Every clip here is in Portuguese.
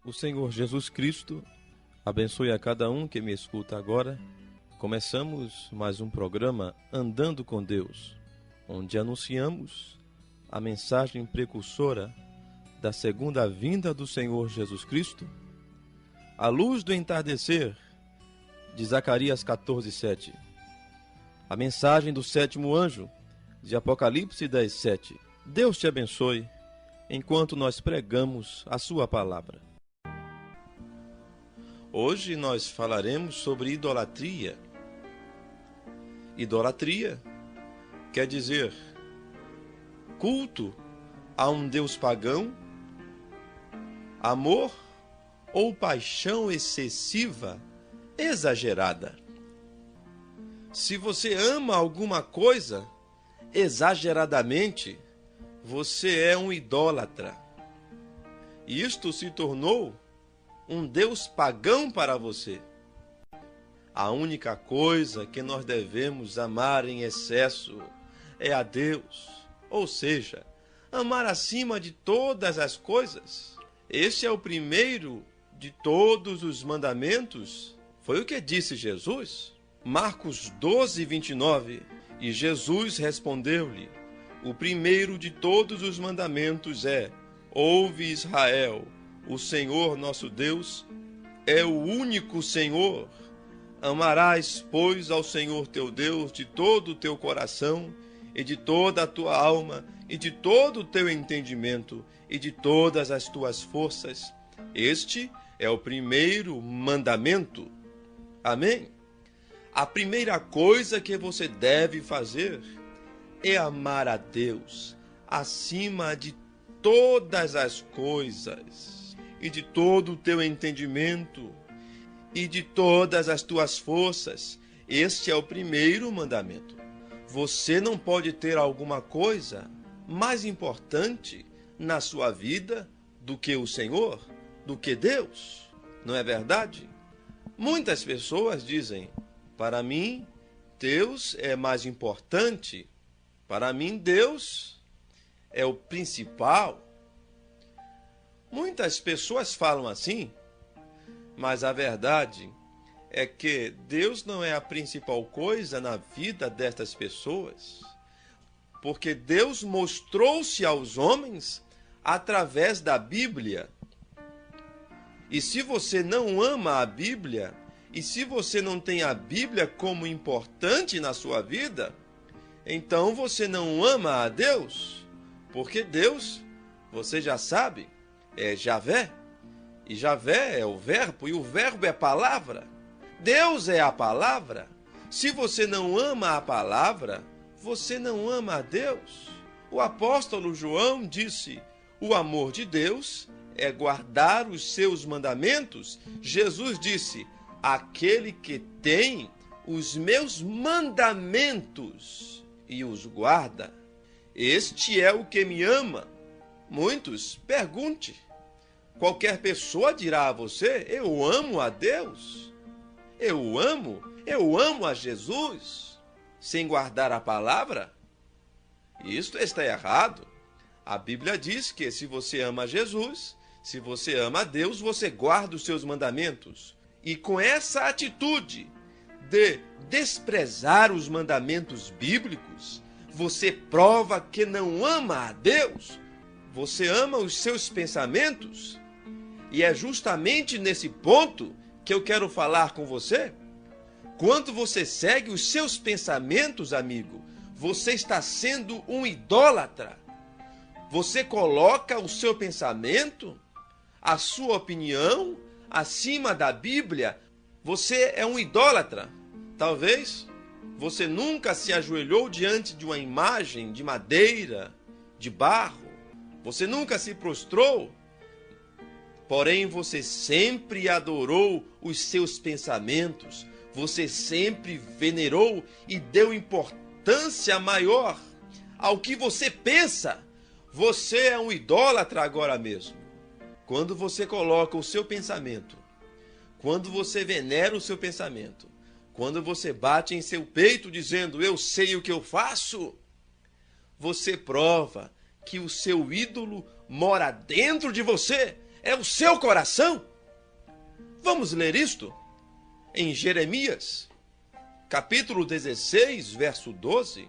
O Senhor Jesus Cristo abençoe a cada um que me escuta agora. Começamos mais um programa Andando com Deus, onde anunciamos a mensagem precursora da segunda vinda do Senhor Jesus Cristo, à luz do entardecer de Zacarias 14:7, a mensagem do sétimo anjo de Apocalipse 10:7. Deus te abençoe enquanto nós pregamos a sua palavra. Hoje nós falaremos sobre idolatria. Idolatria quer dizer culto a um Deus pagão, amor ou paixão excessiva, exagerada. Se você ama alguma coisa exageradamente, você é um idólatra. Isto se tornou um Deus pagão para você. A única coisa que nós devemos amar em excesso é a Deus, ou seja, amar acima de todas as coisas. Este é o primeiro de todos os mandamentos. Foi o que disse Jesus. Marcos 12:29. E Jesus respondeu-lhe: o primeiro de todos os mandamentos é: ouve, Israel, o Senhor nosso Deus é o único Senhor. Amarás, pois, ao Senhor teu Deus de todo o teu coração, e de toda a tua alma, e de todo o teu entendimento, e de todas as tuas forças. Este é o primeiro mandamento. Amém? A primeira coisa que você deve fazer é amar a Deus acima de todas as coisas, e de todo o teu entendimento, e de todas as tuas forças. Este é o primeiro mandamento. Você não pode ter alguma coisa mais importante na sua vida do que o Senhor, do que Deus. Não é verdade? Muitas pessoas dizem: para mim, Deus é mais importante. Para mim, Deus é o principal. Muitas pessoas falam assim, mas a verdade é que Deus não é a principal coisa na vida destas pessoas, porque Deus mostrou-se aos homens através da Bíblia. E se você não ama a Bíblia, e se você não tem a Bíblia como importante na sua vida, então você não ama a Deus, porque Deus, você já sabe, é Javé, e Javé é o verbo, e o verbo é palavra. Deus é a palavra. Se você não ama a palavra, você não ama a Deus. O apóstolo João disse: o amor de Deus é guardar os seus mandamentos. Jesus disse: aquele que tem os meus mandamentos e os guarda, este é o que me ama. Muitos, pergunte. Qualquer pessoa dirá a você: eu amo a Deus, eu amo a Jesus, sem guardar a palavra? Isto está errado. A Bíblia diz que se você ama Jesus, se você ama a Deus, você guarda os seus mandamentos. E com essa atitude de desprezar os mandamentos bíblicos, você prova que não ama a Deus. Você ama os seus pensamentos. E é justamente nesse ponto que eu quero falar com você. Quando você segue os seus pensamentos, amigo, você está sendo um idólatra. Você coloca o seu pensamento, a sua opinião, acima da Bíblia. Você é um idólatra. Talvez você nunca se ajoelhou diante de uma imagem de madeira, de barro. Você nunca se prostrou. Porém, você sempre adorou os seus pensamentos. Você sempre venerou e deu importância maior ao que você pensa. Você é um idólatra agora mesmo. Quando você coloca o seu pensamento, quando você venera o seu pensamento, quando você bate em seu peito dizendo: eu sei o que eu faço, você prova que o seu ídolo mora dentro de você. é o seu coração. Vamos ler isto em Jeremias, capítulo 16, verso 12.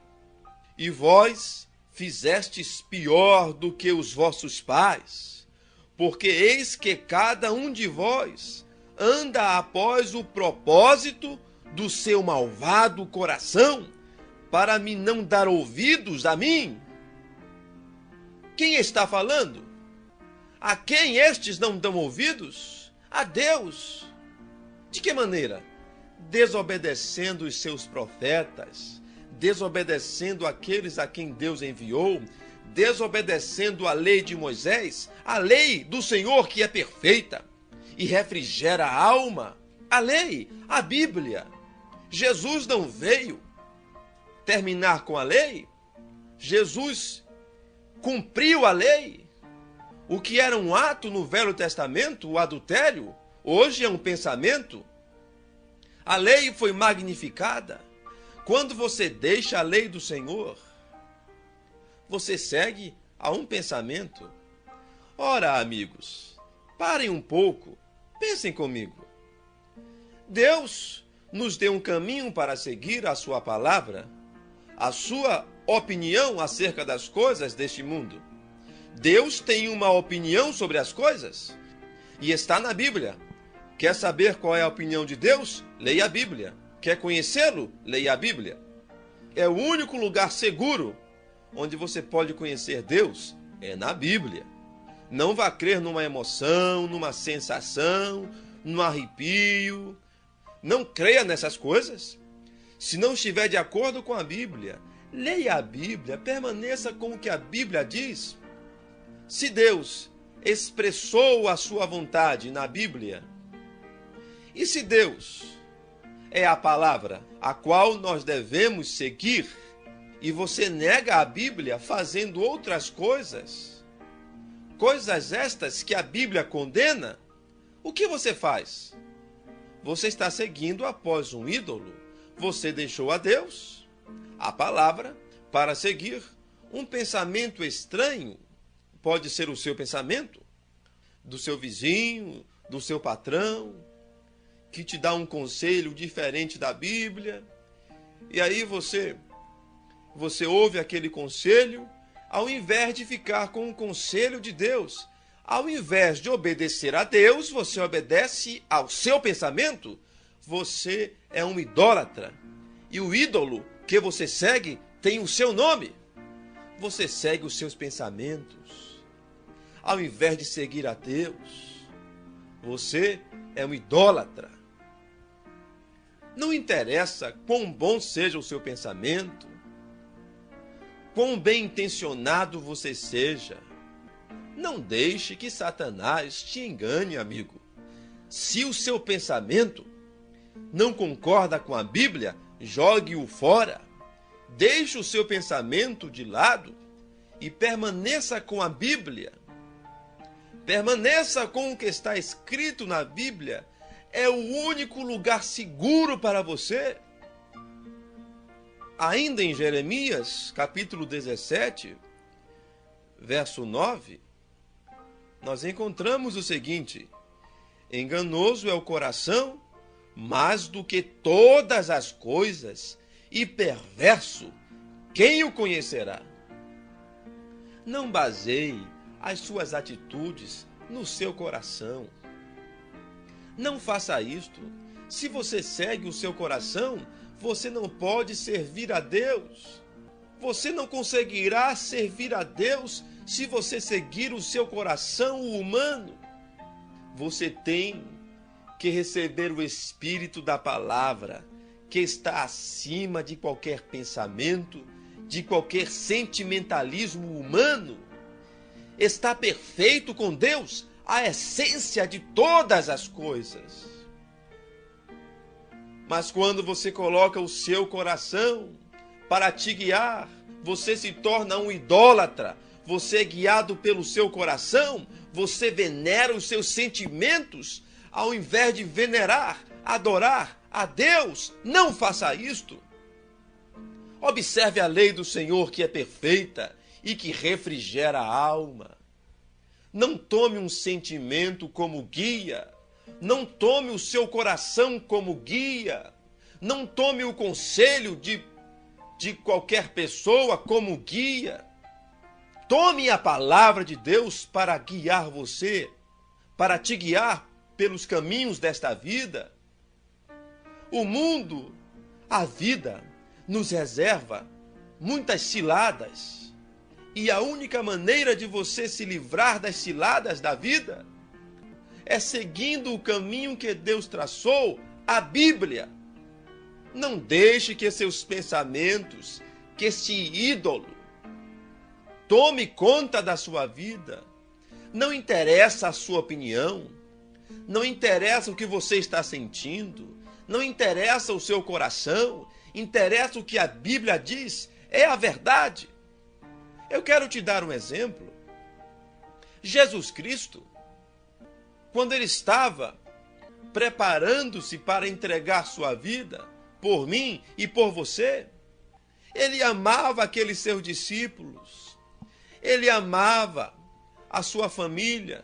E vós fizestes pior do que os vossos pais, porque eis que cada um de vós anda após o propósito do seu malvado coração, para me não dar ouvidos a mim. Quem está falando? A quem estes não dão ouvidos? A Deus. De que maneira? Desobedecendo os seus profetas, desobedecendo aqueles a quem Deus enviou, desobedecendo a lei de Moisés, a lei do Senhor que é perfeita e refrigera a alma, a lei, a Bíblia. Jesus não veio terminar com a lei. Jesus cumpriu a lei. O que era um ato no Velho Testamento, o adultério, hoje é um pensamento. A lei foi magnificada. Quando você deixa a lei do Senhor, você segue a um pensamento. Ora, amigos, parem um pouco, pensem comigo. Deus nos deu um caminho para seguir a sua palavra, a sua opinião acerca das coisas deste mundo. Deus tem uma opinião sobre as coisas e está na Bíblia. Quer saber qual é a opinião de Deus? Leia a Bíblia. Quer conhecê-lo? Leia a Bíblia. É o único lugar seguro onde você pode conhecer Deus, é na Bíblia. Não vá crer numa emoção, numa sensação, num arrepio. Não creia nessas coisas. Se não estiver de acordo com a Bíblia, leia a Bíblia, permaneça com o que a Bíblia diz. Se Deus expressou a sua vontade na Bíblia, e se Deus é a palavra a qual nós devemos seguir, e você nega a Bíblia fazendo outras coisas, coisas estas que a Bíblia condena, o que você faz? Você está seguindo após um ídolo. Você deixou a Deus, a palavra, para seguir um pensamento estranho. Pode ser o seu pensamento, do seu vizinho, do seu patrão, que te dá um conselho diferente da Bíblia. E aí você ouve aquele conselho, ao invés de ficar com o conselho de Deus. Ao invés de obedecer a Deus, você obedece ao seu pensamento. Você é um idólatra. E o ídolo que você segue tem o seu nome. Você segue os seus pensamentos. Ao invés de seguir a Deus, você é um idólatra. Não interessa quão bom seja o seu pensamento, quão bem intencionado você seja. Não deixe que Satanás te engane, amigo. Se o seu pensamento não concorda com a Bíblia, jogue-o fora. Deixe o seu pensamento de lado e permaneça com a Bíblia. Permaneça com o que está escrito na Bíblia. É o único lugar seguro para você. Ainda em Jeremias, capítulo 17, verso 9, nós encontramos o seguinte: enganoso é o coração, mais do que todas as coisas, e perverso, quem o conhecerá? Não baseie as suas atitudes no seu coração. Não faça isto. Se você segue o seu coração, você não pode servir a Deus. Você não conseguirá servir a Deus se você seguir o seu coração humano. Você tem que receber o Espírito da palavra, que está acima de qualquer pensamento, de qualquer sentimentalismo humano. Está perfeito com Deus, a essência de todas as coisas. Mas quando você coloca o seu coração para te guiar, você se torna um idólatra. Você é guiado pelo seu coração, você venera os seus sentimentos, ao invés de venerar, adorar a Deus. Não faça isto. Observe a lei do Senhor, que é perfeita e que refrigera a alma. Não tome um sentimento como guia. Não tome o seu coração como guia. Não tome o conselho de qualquer pessoa como guia. Tome a palavra de Deus para guiar você, para te guiar pelos caminhos desta vida. O mundo, a vida, nos reserva muitas ciladas. E a única maneira de você se livrar das ciladas da vida é seguindo o caminho que Deus traçou, a Bíblia. Não deixe que seus pensamentos, que este ídolo, tome conta da sua vida. Não interessa a sua opinião, não interessa o que você está sentindo, não interessa o seu coração, interessa o que a Bíblia diz, é a verdade. Eu quero te dar um exemplo. Jesus Cristo, quando ele estava preparando-se para entregar sua vida por mim e por você, ele amava aqueles seus discípulos, ele amava a sua família,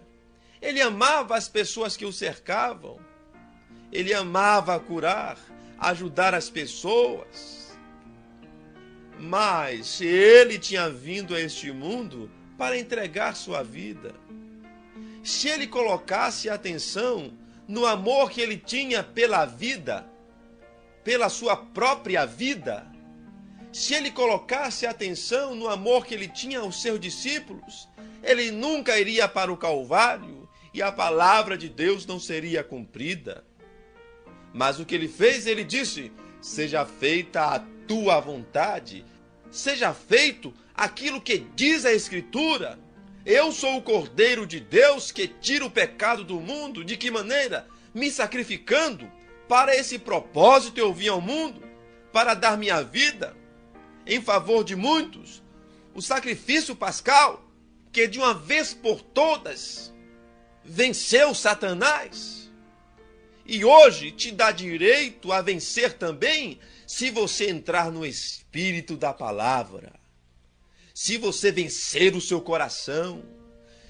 ele amava as pessoas que o cercavam, ele amava curar, ajudar as pessoas. Mas ele tinha vindo a este mundo para entregar sua vida. Se ele colocasse atenção no amor que ele tinha pela vida, pela sua própria vida, se ele colocasse atenção no amor que ele tinha aos seus discípulos, ele nunca iria para o Calvário e a palavra de Deus não seria cumprida. Mas o que ele fez, ele disse: seja feita a tua vontade, seja feito aquilo que diz a Escritura. Eu sou o Cordeiro de Deus que tira o pecado do mundo. De que maneira? Me sacrificando. Para esse propósito eu vim ao mundo, para dar minha vida em favor de muitos. O sacrifício pascal, que de uma vez por todas venceu Satanás. E hoje te dá direito a vencer também, se você entrar no espírito da palavra. Se você vencer o seu coração,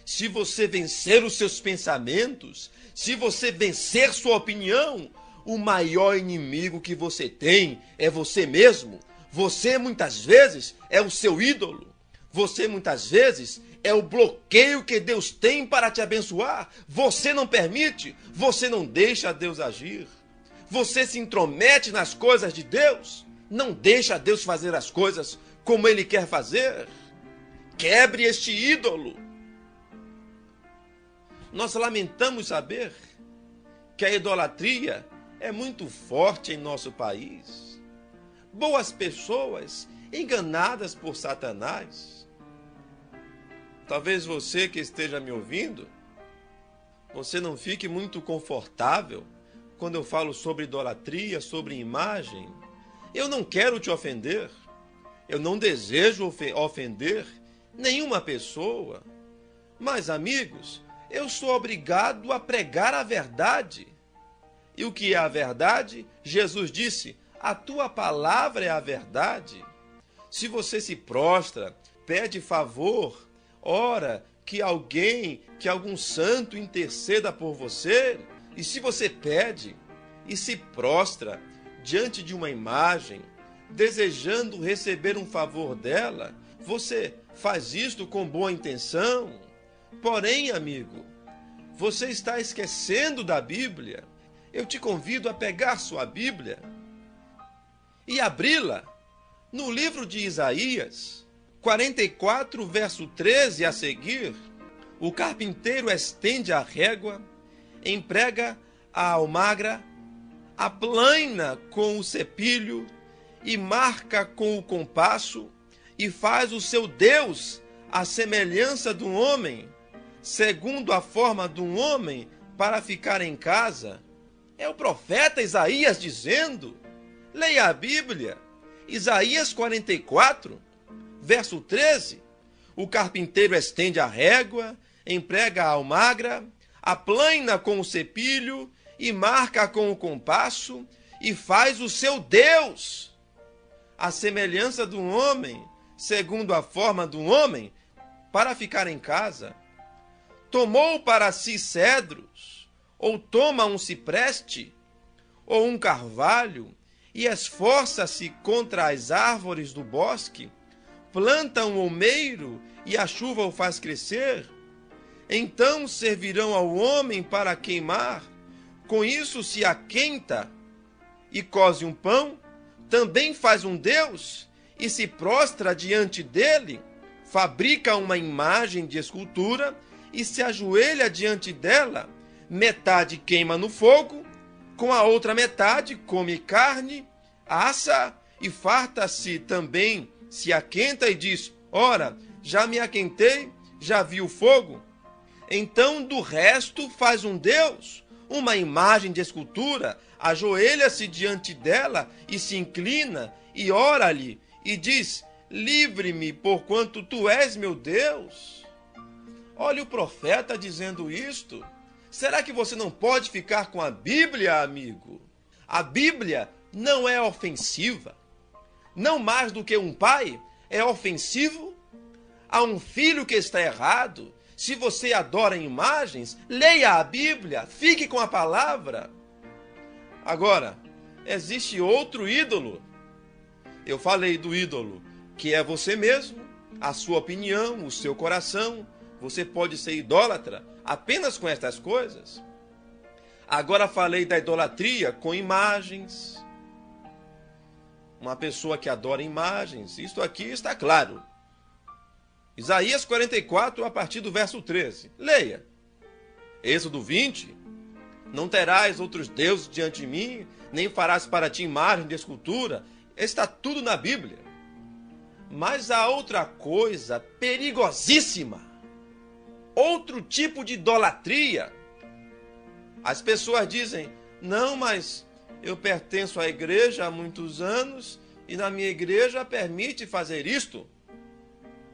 se você vencer os seus pensamentos, se você vencer sua opinião, o maior inimigo que você tem é você mesmo. Você muitas vezes é o seu ídolo. Você muitas vezes é o bloqueio que Deus tem para te abençoar. Você não permite, você não deixa Deus agir. Você se intromete nas coisas de Deus, não deixa Deus fazer as coisas como Ele quer fazer. Quebre este ídolo. Nós lamentamos saber que a idolatria é muito forte em nosso país. Boas pessoas enganadas por Satanás. Talvez você que esteja me ouvindo, você não fique muito confortável quando eu falo sobre idolatria, sobre imagem. Eu não quero te ofender. Eu não desejo ofender nenhuma pessoa. Mas, amigos, eu sou obrigado a pregar a verdade. E o que é a verdade? Jesus disse: a tua palavra é a verdade. Se você se prostra, pede favor, ora que algum santo interceda por você, e se você pede e se prostra diante de uma imagem, desejando receber um favor dela, você faz isto com boa intenção. Porém, amigo, você está esquecendo da Bíblia. Eu te convido a pegar sua Bíblia e abri-la no livro de Isaías, 44, verso 13 a seguir. O carpinteiro estende a régua, emprega a almagra, aplana com o cepilho e marca com o compasso, e faz o seu Deus à semelhança de um homem, segundo a forma de um homem, para ficar em casa. É o profeta Isaías dizendo. Leia a Bíblia. Isaías 44, verso 13. O carpinteiro estende a régua, emprega a almagra, aplana com o cepilho e marca com o compasso, e faz o seu Deus à semelhança de um homem, segundo a forma de um homem, para ficar em casa. tomou para si cedros, ou toma um cipreste, ou um carvalho, e esforça-se contra as árvores do bosque, planta um olmeiro, e a chuva o faz crescer, então servirão ao homem para queimar, com isso se aquenta e coze um pão, também faz um Deus e se prostra diante dele, fabrica uma imagem de escultura e se ajoelha diante dela, metade queima no fogo, com a outra metade come carne, assa e farta-se também, se aquenta e diz: ora, já me aquentei, já vi o fogo. Então do resto faz um Deus, uma imagem de escultura, ajoelha-se diante dela e se inclina e ora-lhe e diz: livre-me, porquanto tu és meu Deus. Olha o profeta dizendo isto. Será que você não pode ficar com a Bíblia, amigo? A Bíblia não é ofensiva. Não mais do que um pai é ofensivo a um filho que está errado. Se você adora imagens, leia a Bíblia, fique com a palavra. Agora, existe outro ídolo. Eu falei do ídolo, que é você mesmo, a sua opinião, o seu coração. Você pode ser idólatra apenas com estas coisas. Agora falei da idolatria com imagens. Uma pessoa que adora imagens, isto aqui está claro. Isaías 44, a partir do verso 13. Leia. Êxodo 20. Não terás outros deuses diante de mim, nem farás para ti imagem de escultura. Está tudo na Bíblia. Mas há outra coisa perigosíssima. Outro tipo de idolatria. As pessoas dizem: não, mas eu pertenço à igreja há muitos anos e na minha igreja permite fazer isto.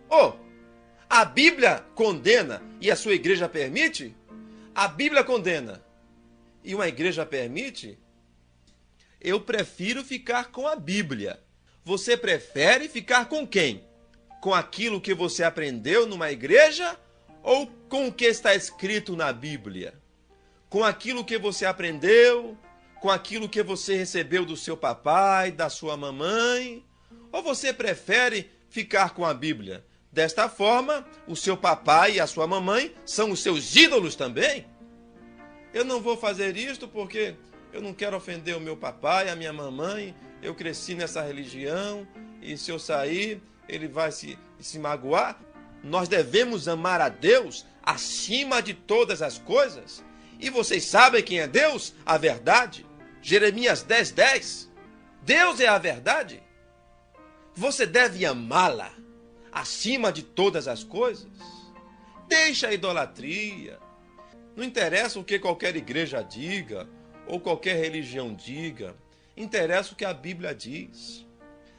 Oh, a Bíblia condena e a sua igreja permite? A Bíblia condena e uma igreja permite? Eu prefiro ficar com a Bíblia. Você prefere ficar com quem? Com aquilo que você aprendeu numa igreja ou com o que está escrito na Bíblia? Com aquilo que você aprendeu, com aquilo que você recebeu do seu papai, da sua mamãe? Ou você prefere ficar com a Bíblia? Desta forma, o seu papai e a sua mamãe são os seus ídolos também? Eu não vou fazer isto porque eu não quero ofender o meu papai, a minha mamãe. Eu cresci nessa religião e se eu sair, ele vai se magoar. Nós devemos amar a Deus acima de todas as coisas. E vocês sabem quem é Deus? A verdade. Jeremias 10, 10. Deus é a verdade. Você deve amá-la acima de todas as coisas. Deixa a idolatria. Não interessa o que qualquer igreja diga ou qualquer religião diga. Interessa o que a Bíblia diz.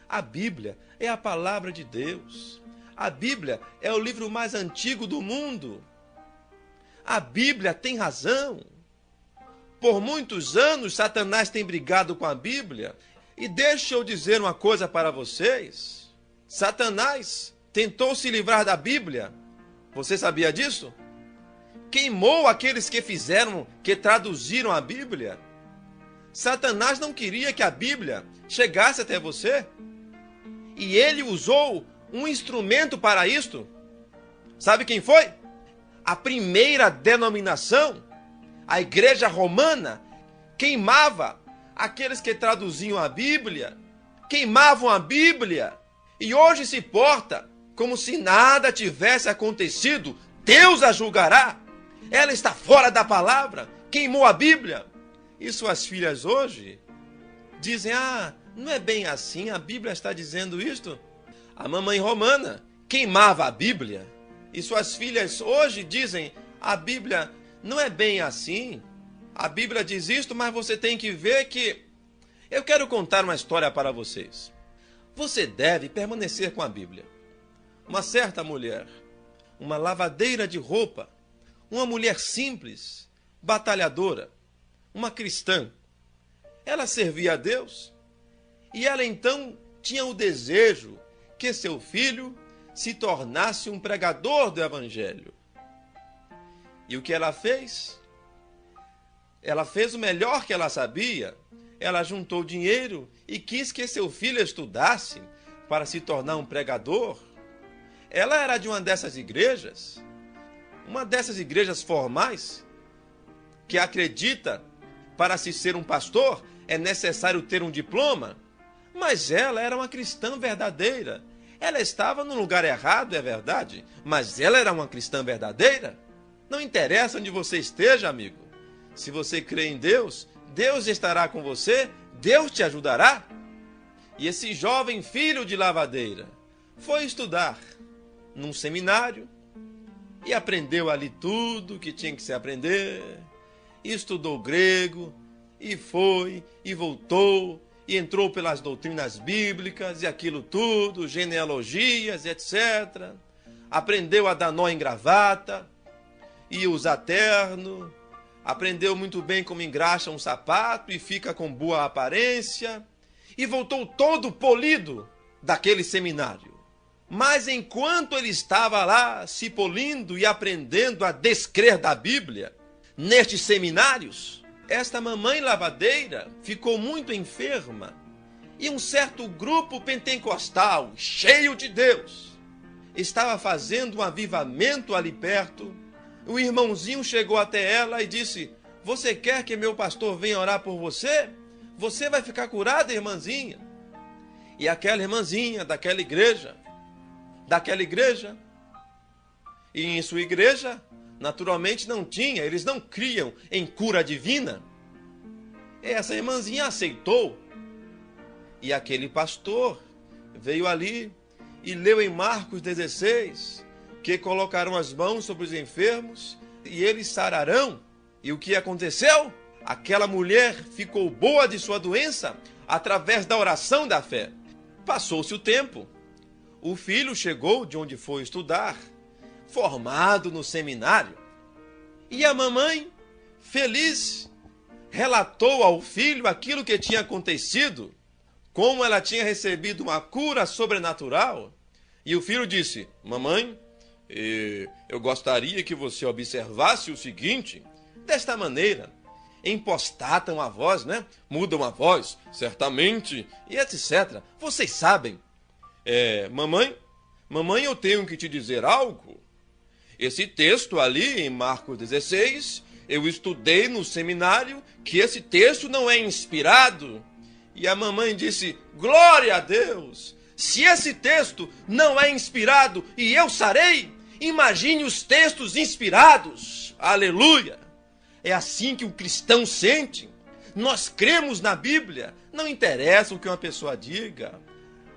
A Bíblia é a palavra de Deus. A Bíblia é o livro mais antigo do mundo. A Bíblia tem razão. Por muitos anos, Satanás tem brigado com a Bíblia. E deixa eu dizer uma coisa para vocês. Satanás tentou se livrar da Bíblia. Você sabia disso? Queimou aqueles que traduziram a Bíblia. Satanás não queria que a Bíblia chegasse até você. E ele usou um instrumento para isto. Sabe quem foi? A primeira denominação, a Igreja Romana, queimava aqueles que traduziam a Bíblia, queimavam a Bíblia, e hoje se porta como se nada tivesse acontecido. Deus a julgará. Ela está fora da palavra, queimou a Bíblia. E suas filhas hoje dizem: ah, não é bem assim, a Bíblia está dizendo isto. A mamãe romana queimava a Bíblia. E suas filhas hoje dizem: a Bíblia não é bem assim. A Bíblia diz isto, mas você tem que ver que... Eu quero contar uma história para vocês. Você deve permanecer com a Bíblia. Uma certa mulher, uma lavadeira de roupa, uma mulher simples, batalhadora, uma cristã. Ela servia a Deus e ela então tinha o desejo que seu filho se tornasse um pregador do Evangelho. E o que ela fez? Ela fez o melhor que ela sabia. Ela juntou dinheiro e quis que seu filho estudasse para se tornar um pregador. Ela era de uma dessas igrejas formais, que acredita para se ser um pastor é necessário ter um diploma. Mas ela era uma cristã verdadeira. Ela estava no lugar errado, é verdade, mas ela era uma cristã verdadeira. Não interessa onde você esteja, amigo. Se você crê em Deus, Deus estará com você, Deus te ajudará. E esse jovem filho de lavadeira foi estudar num seminário e aprendeu ali tudo que tinha que se aprender. E estudou grego, e foi, e voltou, e entrou pelas doutrinas bíblicas, e aquilo tudo, genealogias, etc. Aprendeu a dar nó em gravata, e usar terno. Aprendeu muito bem como engraxa um sapato e fica com boa aparência. E voltou todo polido daquele seminário. Mas enquanto ele estava lá se polindo e aprendendo a descrer da Bíblia, nestes seminários, esta mamãe lavadeira ficou muito enferma. E um certo grupo pentecostal, cheio de Deus, estava fazendo um avivamento ali perto. O irmãozinho chegou até ela e disse: "Você quer que meu pastor venha orar por você? Você vai ficar curada, irmãzinha." E aquela irmãzinha daquela igreja, e em sua igreja, naturalmente não tinha, eles não criam em cura divina. Essa irmãzinha aceitou. E aquele pastor veio ali e leu em Marcos 16 que colocarão as mãos sobre os enfermos e eles sararão. E o que aconteceu? Aquela mulher ficou boa de sua doença através da oração da fé. Passou-se o tempo. O filho chegou de onde foi estudar, formado no seminário. E a mamãe, feliz, relatou ao filho aquilo que tinha acontecido, como ela tinha recebido uma cura sobrenatural. E o filho disse: "Mamãe, eu gostaria que você observasse o seguinte, desta maneira." Impostatam a voz, né? Mudam a voz, certamente, e etc. Vocês sabem. Mamãe, eu tenho que te dizer algo. Esse texto ali em Marcos 16, eu estudei no seminário que esse texto não é inspirado. E a mamãe disse: "Glória a Deus! Se esse texto não é inspirado e eu sarei, imagine os textos inspirados." Aleluia! É assim que o cristão sente. Nós cremos na Bíblia, não interessa o que uma pessoa diga.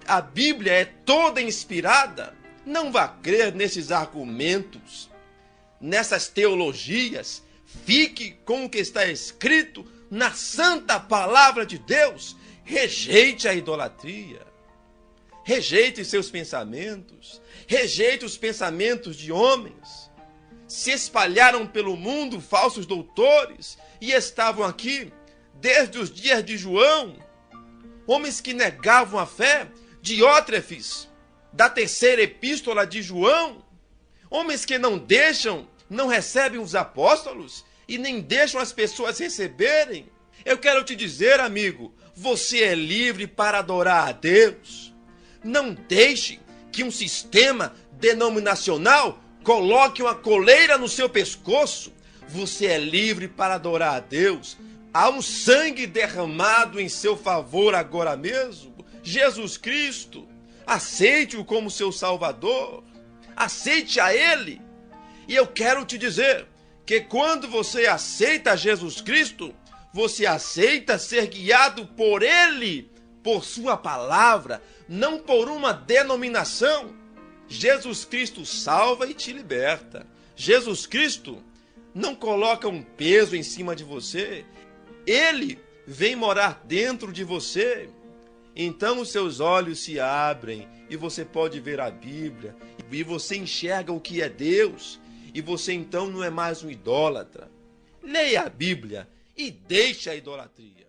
A Bíblia é toda inspirada. Não vá crer nesses argumentos, nessas teologias. Fique com o que está escrito na santa palavra de Deus. Rejeite a idolatria. Rejeite seus pensamentos. Rejeite os pensamentos de homens. Se espalharam pelo mundo falsos doutores e estavam aqui desde os dias de João. Homens que negavam a fé. Diótrefes, da terceira epístola de João. Homens que não recebem os apóstolos e nem deixam as pessoas receberem. Eu quero te dizer, amigo, você é livre para adorar a Deus. Não deixe que um sistema denominacional coloque uma coleira no seu pescoço. Você é livre para adorar a Deus. Há um sangue derramado em seu favor agora mesmo. Jesus Cristo. Aceite-o como seu Salvador. Aceite a Ele. E eu quero te dizer que quando você aceita Jesus Cristo, você aceita ser guiado por Ele, por sua palavra, não por uma denominação. Jesus Cristo salva e te liberta. Jesus Cristo não coloca um peso em cima de você. Ele vem morar dentro de você. Então os seus olhos se abrem e você pode ver a Bíblia. E você enxerga o que é Deus. E você então não é mais um idólatra. Leia a Bíblia e deixe a idolatria.